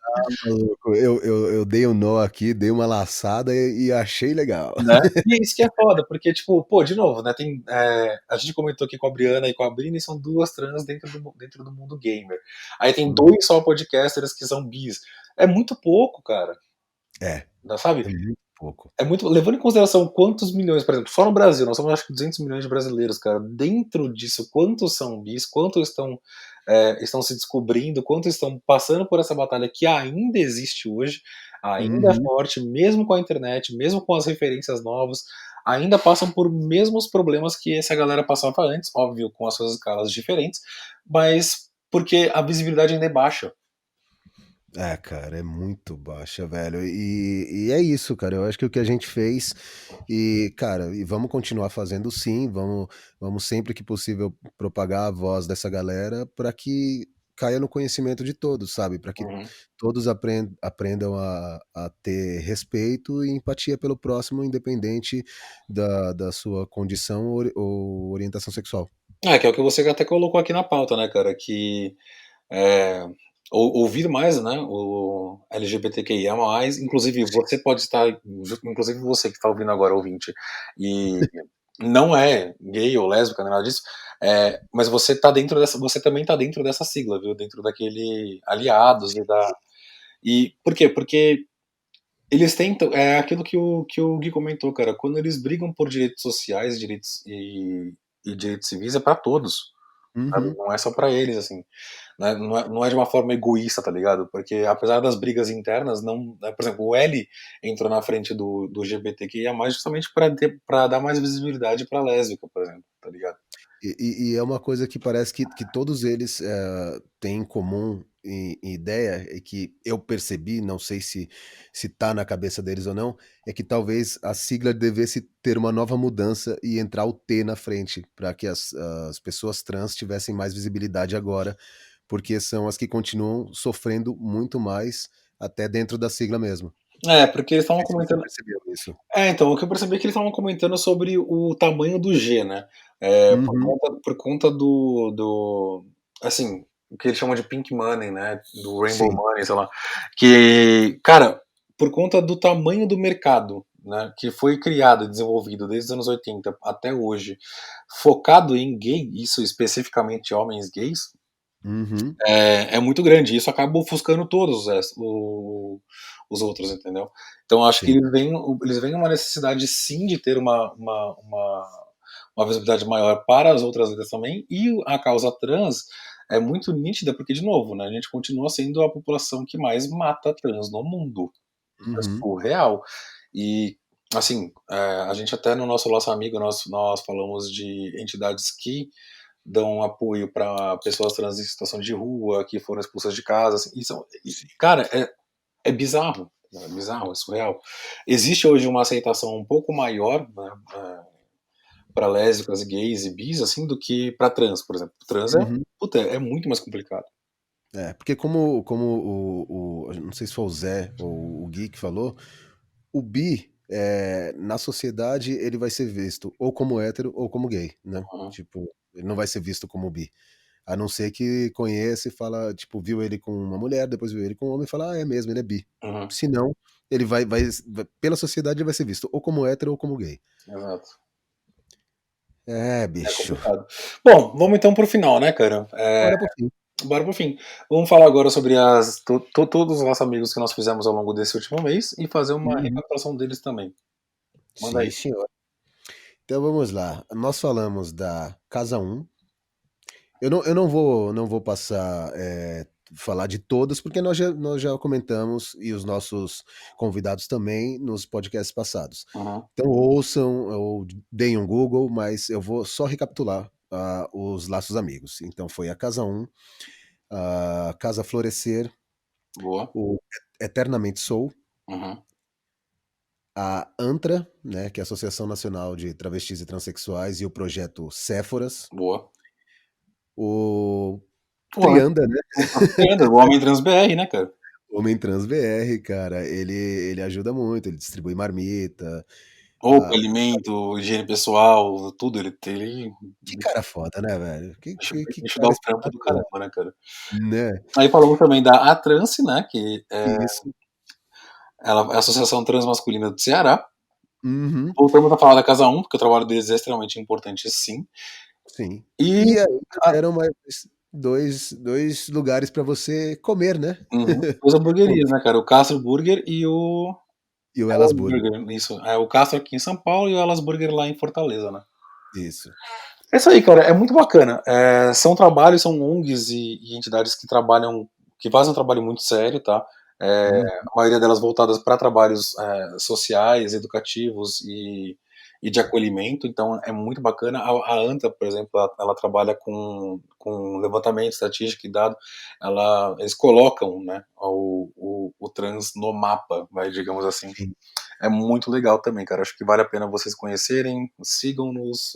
Maluco, eu dei um nó aqui, dei uma laçada e achei legal. Né? E é isso que é foda, porque, tipo, pô, de novo, né? A gente comentou aqui com a Briana e com a Brini, são duas trans dentro do mundo gamer. Aí tem Uhum. dois só podcasters que são bis. É muito pouco, cara. É, Sabe? é muito pouco. É muito. Levando em consideração quantos milhões, por exemplo, só no Brasil, nós somos acho que 200 milhões de brasileiros, cara. Dentro disso, quantos são bis, quantos estão se descobrindo, quantos estão passando por essa batalha que ainda existe hoje, ainda é Uhum. forte, mesmo com a internet, mesmo com as referências novas, ainda passam por mesmos problemas que essa galera passava antes, óbvio, com as suas escalas diferentes, mas porque a visibilidade ainda é baixa. É, cara, é muito baixa, velho. E é isso, cara. Eu acho que o que a gente fez, e, cara, e vamos continuar fazendo sim, vamos sempre que possível propagar a voz dessa galera para que caia no conhecimento de todos, sabe? Para que Uhum. todos aprendam a ter respeito e empatia pelo próximo, independente da sua condição ou orientação sexual. Que é o que você até colocou aqui na pauta, né, cara? Que é, ouvir mais, né, o LGBTQIA+, inclusive você pode estar, inclusive você que está ouvindo agora, ouvinte, e não é gay ou lésbica, nem nada disso, mas você também está dentro dessa sigla, viu, dentro daquele aliados e por quê? Porque eles tentam, é aquilo que o Gui comentou, cara, quando eles brigam por direitos sociais, direitos e direitos civis é para todos, sabe? Uhum. Não é só para eles, assim. Não é de uma forma egoísta, tá ligado? Porque apesar das brigas internas, não, né, por exemplo, o L entrou na frente do LGBTQIA+, justamente para dar mais visibilidade pra lésbica, por exemplo, tá ligado? E é uma coisa que parece que todos eles têm em comum em ideia, e que eu percebi, não sei se tá na cabeça deles ou não, é que talvez a sigla devesse ter uma nova mudança e entrar o T na frente, para que as pessoas trans tivessem mais visibilidade agora, porque são as que continuam sofrendo muito mais, até dentro da sigla mesmo. Porque eles Não estavam sei se você comentando. percebeu isso. Então, o que eu percebi é que eles estavam comentando sobre o tamanho do G, né? Uhum, Por conta assim, o que eles chamam de pink money, né? Do rainbow sim. money, sei lá. Que, cara, por conta do tamanho do mercado, né? Que foi criado e desenvolvido desde os anos 80 até hoje, focado em gay, isso especificamente homens gays, Uhum, é muito grande. Isso acaba ofuscando todos os outros, entendeu? Então acho que sim. eles veem uma necessidade sim de ter uma visibilidade maior para as outras letras também, e a causa trans é muito nítida porque, de novo, né, a gente continua sendo a população que mais mata trans no mundo. Isso é Uhum. surreal. E, assim, a gente até no nosso amigo, nós falamos de entidades que dão apoio para pessoas trans em situação de rua, que foram expulsas de casa. Assim, cara, é bizarro. É bizarro, é surreal. Existe hoje uma aceitação um pouco maior, né, para lésbicas, gays e bis, assim, do que para trans, por exemplo. Trans Uhum. puta, é muito mais complicado. É, porque como não sei se foi o Zé ou o Gui que falou, o bi, na sociedade ele vai ser visto ou como hétero ou como gay, né, Uhum, tipo, ele não vai ser visto como bi, a não ser que conheça e fala, tipo, viu ele com uma mulher, depois viu ele com um homem e fala: "Ah, é mesmo, ele é bi". uhum, Se não, ele pela sociedade ele vai ser visto ou como hétero ou como gay. exato. É, É bicho. complicado. Bom, vamos então pro final, né, cara? Bora pro fim. Bora pro fim. Vamos falar agora sobre todos os nossos amigos que nós fizemos ao longo desse último mês e fazer uma Uhum. recapitulação deles também. Manda Sim, aí. senhor. Então vamos lá, nós falamos da Casa 1. Eu não vou passar falar de todas, porque nós já comentamos, e os nossos convidados também, nos podcasts passados. Uhum. Então ouçam ou deem um Google, mas eu vou só recapitular os Laços Amigos. Então foi a Casa 1, a Casa Florescer, Boa. o Eternamente Sou, Uhum. a ANTRA, né, que é a Associação Nacional de Travestis e Transsexuais, e o projeto Séforas, Boa. o O homem, Trianda, né? o homem trans BR, né, cara? Homem Trans BR, cara, ele ajuda muito, ele distribui marmita. Roupa, Ah, alimento, higiene pessoal, tudo. Ele que cara foda, né, velho? Que bicho dá cara o trampo do espetacular, caramba, né, cara? né? Aí falamos também da Atrance, né, que Isso. ela é a Associação Transmasculina do Ceará. Uhum, Voltamos a falar da Casa 1, porque o trabalho deles é extremamente importante, sim. sim. E E aí a deram mais dois lugares pra você comer, né? uhum, 2 hamburguerias, né, cara, o Castro Burger e o E o Elas Elas Burger. Burger, isso. É o Castro aqui em São Paulo e o Elas Burger lá em Fortaleza, né. Isso. É isso aí, cara, é muito bacana. São trabalhos, são ONGs e entidades que trabalham, que fazem um trabalho muito sério, tá? Hum, A maioria delas voltadas para trabalhos sociais, educativos e de acolhimento, então é muito bacana. A ANTA, por exemplo, ela trabalha com levantamento estatístico e dado, eles colocam, né, o trans no mapa, vai, digamos assim. sim. É muito legal também, cara. Acho que vale a pena vocês conhecerem, sigam-nos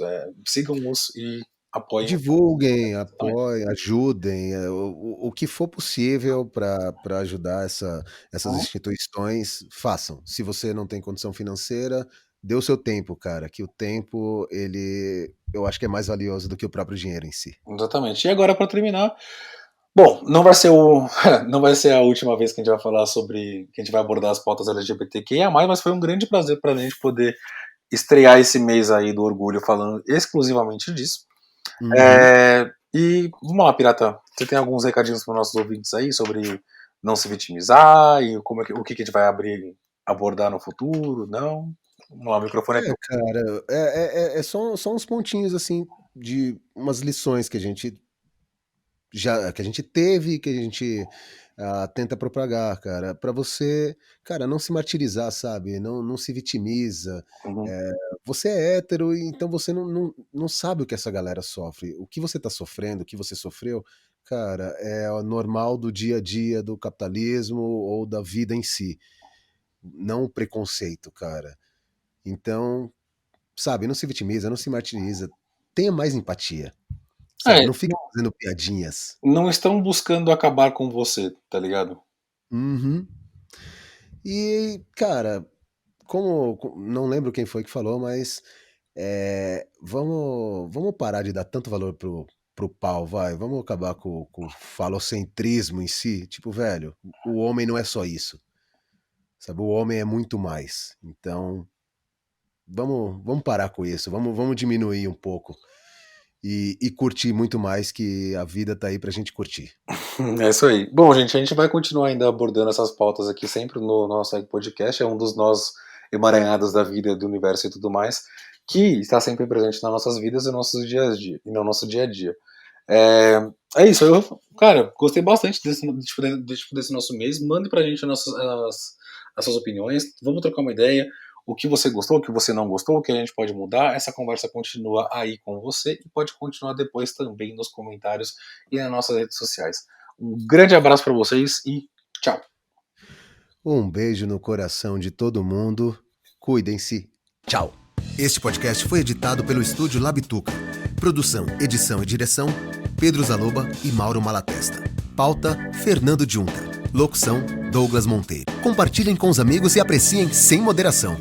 e apoiem. Divulguem, Exatamente. apoiem, ajudem, o que for possível para ajudar essas Uhum. instituições, façam. Se você não tem condição financeira, dê o seu tempo, cara, que o tempo, eu acho que é mais valioso do que o próprio dinheiro em si. Exatamente. E agora, para terminar, bom, não vai ser não vai ser a última vez que a gente vai falar sobre, que a gente vai abordar as pautas LGBTQIA+, mas foi um grande prazer para a gente poder estrear esse mês aí do orgulho falando exclusivamente disso. Uhum. E vamos lá, Pirata. Você tem alguns recadinhos para os nossos ouvintes aí sobre não se vitimizar e como o que a gente vai abordar no futuro? Não? Vamos lá, o microfone é teu. Cara, só uns pontinhos, assim, de umas lições que a gente teve, que a gente tenta propagar, cara, pra você, cara, não se martirizar, sabe? Não se vitimiza. Uhum. Você é hétero, e então você não sabe o que essa galera sofre. O que você tá sofrendo, o que você sofreu, cara, é o normal do dia a dia do capitalismo ou da vida em si, não o preconceito, cara. Então, sabe, não se vitimiza, não se martiriza, tenha mais empatia, sabe? É, Não fica fazendo piadinhas. não estão buscando acabar com você, tá ligado? Uhum. E, cara, não lembro quem foi que falou, mas vamos parar de dar tanto valor pro pau, vai. Vamos acabar com o falocentrismo em si. Tipo, velho, o homem não é só isso, sabe? O homem é muito mais. Então, vamos parar com isso. Vamos diminuir um pouco e curtir muito mais, que a vida tá aí pra gente curtir. É isso aí. Bom, gente, a gente vai continuar ainda abordando essas pautas aqui sempre no nosso podcast. É um dos nós emaranhados da vida, do universo e tudo mais, que está sempre presente nas nossas vidas e nossos dias a dia, e no nosso dia a dia. É, é isso, cara, gostei bastante desse nosso mês. Mande pra gente as suas opiniões, vamos trocar uma ideia. O que você gostou, o que você não gostou, o que a gente pode mudar. Essa conversa continua aí com você e pode continuar depois também nos comentários e nas nossas redes sociais. Um grande abraço para vocês e tchau. Um beijo no coração de todo mundo. Cuidem-se. Tchau. Este podcast foi editado pelo Estúdio Labituca. Produção, edição e direção: Pedro Zaloba e Mauro Malatesta. Pauta: Fernando Junta. Locução: Douglas Monteiro. Compartilhem com os amigos e apreciem sem moderação.